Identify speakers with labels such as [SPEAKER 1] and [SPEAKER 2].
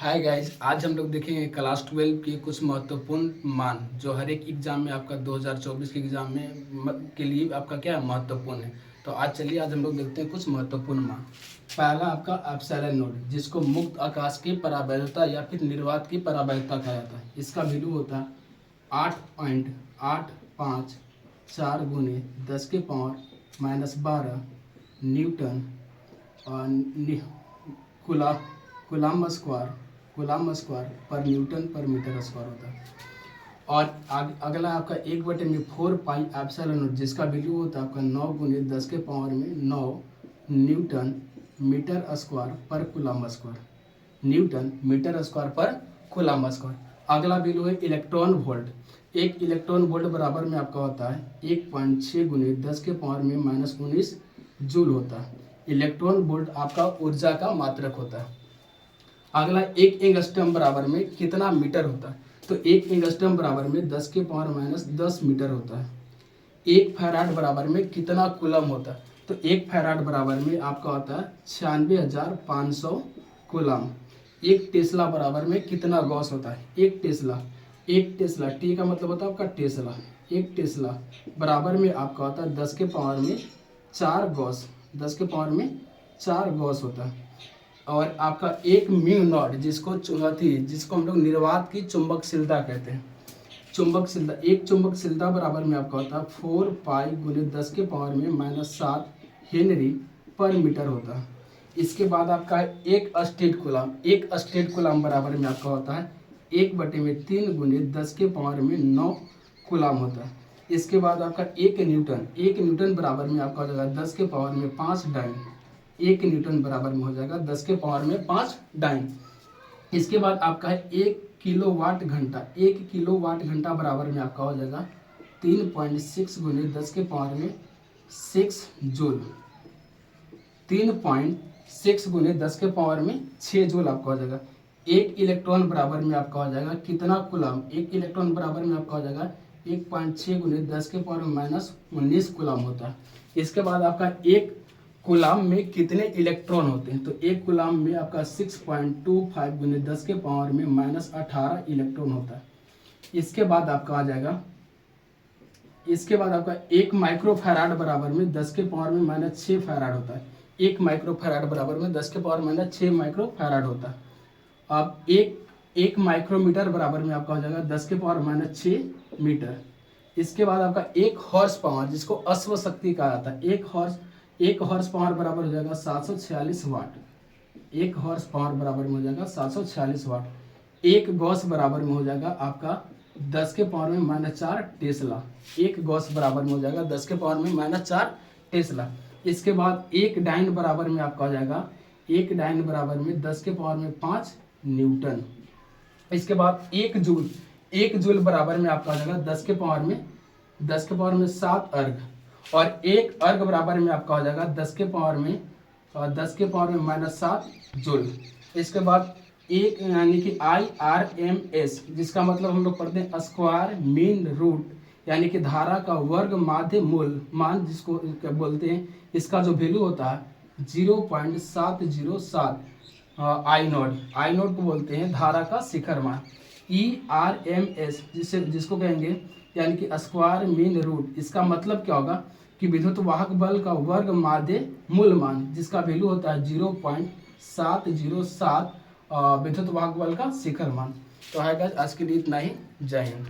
[SPEAKER 1] Hi guys, आज हम लोग देखेंगे क्लास 12 के कुछ महत्वपूर्ण मान जो हर एक एग्जाम में आपका 2024 के एग्जाम में के लिए आपका क्या महत्वपूर्ण है। तो आज हम लोग देखते हैं कुछ महत्वपूर्ण मान। पहला आपका एप्सिलॉन नोट, जिसको मुक्त आकाश की परावैधता या फिर निर्वात की परावैधता कहा जाता है। इसका वैल्यू होता है 8.854 गुने 10⁻⁻12 न्यूटन और कूलम्ब स्क्वायर पर न्यूटन पर मीटर स्क्वायर होता है। और अगला आपका 1/4 पाई एप्सिलॉन नॉट, जिसका वैल्यू होता है आपका 9 गुने 10⁻9 न्यूटन मीटर स्क्वायर पर coulomb square, newton metre square पर कूलम्ब स्क्वायर। अगला वैल्यू है इलेक्ट्रॉन वोल्ट। एक इलेक्ट्रॉन वोल्ट बराबर में आपका होता है 1.6 गुने 10⁻⁻19 जूल होता है। इलेक्ट्रॉन वोल्ट आपका ऊर्जा का मात्रक होता है। अगला एक एंगस्ट्रम बराबर में कितना मीटर होता है, तो एक एंगस्ट्रम बराबर में 10⁻10 मीटर होता है। एक फैराड बराबर में कितना कूलम होता है, तो एक फैराड बराबर में आपका होता है 96,500 कूलम। एक टेस्ला बराबर में कितना गॉस होता है, एक टेस्ला टी का मतलब होता है आपका टेस्ला। एक टेस्ला बराबर में आपका होता है 10⁻4 गॉस, 10⁻4 गॉस होता है। और आपका एक म्यू नॉट, जिसको हम लोग निर्वात की चुंबकशीलता कहते हैं। चुंबकशीलता, एक चुंबकशीलता बराबर में आपका होता है 4 पाई गुने 10⁻⁻7 हेनरी पर मीटर होता है। इसके बाद आपका एक स्टेट कूलम बराबर में आपका होता है 1/3 गुने 10⁻9 कूलम होता है। इसके बाद आपका एक न्यूटन बराबर में आपका हो जाएगा 10⁻5 डाइन। एक न्यूटन बराबर में हो जाएगा 10⁻5 डाइन। इसके बाद आपका है 1 किलोवाट घंटा बराबर में आपका हो जाएगा 3.6 गुने 10⁻6 जूल। 3.6 गुने 10⁻6 जूल आपका हो जाएगा। एक इलेक्ट्रॉन बराबर में आपका हो जाएगा कितना कूलम, एक इलेक्ट्रॉन बराबर में आपका हो जाएगा 1.6 गुने 10⁻19 कूलम होता है। इसके बाद आपका एक कूलम में कितने इलेक्ट्रॉन होते हैं, तो एक कूलम में आपका 6.25 गुने 10⁻18 इलेक्ट्रॉन होता है। इसके बाद आपका आ जाएगा, इसके बाद आपका एक माइक्रोफैराड बराबर में 10⁻6 फैराड होता है। एक माइक्रोफैराड बराबर में 10⁻6 माइक्रोफैराड होता है। अब एक माइक्रोमीटर बराबर में आपका हो जाएगा 10⁻6 मीटर। इसके बाद आपका एक हॉर्स पावर, जिसको अश्व शक्ति कहा जाता है, एक हॉर्स पावर बराबर हो जाएगा 746 वाट। एक हॉर्स पावर बराबर में हो जाएगा 746 वाट। एक गॉस बराबर में हो जाएगा आपका 10⁻4 टेस्ला। एक गॉस बराबर में हो जाएगा 10⁻4 टेस्ला। इसके बाद एक डाइन बराबर में आपका हो जाएगा, एक डाइन बराबर में 10⁻5 न्यूटन। इसके बाद एक जूल बराबर में आपका हो जाएगा 10⁻7 अर्घ। और एक अर्घ बराबर में आपका हो जाएगा 10⁻7 जूल। इसके बाद एक यानी कि IRMS, जिसका मतलब हम लोग पढ़ते हैं स्क्वायर मीन रूट, यानी कि धारा का वर्ग माध्य मूल मान जिसको बोलते हैं। इसका जो वैल्यू होता है 0.707 आई नोट को बोलते हैं धारा का शिखर मान। ERMS जिसको कहेंगे यानी कि स्क्वायर मीन रूट, इसका मतलब क्या होगा कि विद्युत वाहक बल का वर्ग माध्य मूल मान, जिसका वैल्यू होता है 0.707 विद्युत वाहक बल का शिखर मान। तो है गाइस, आज के लिए इतना ही। जय हिंद।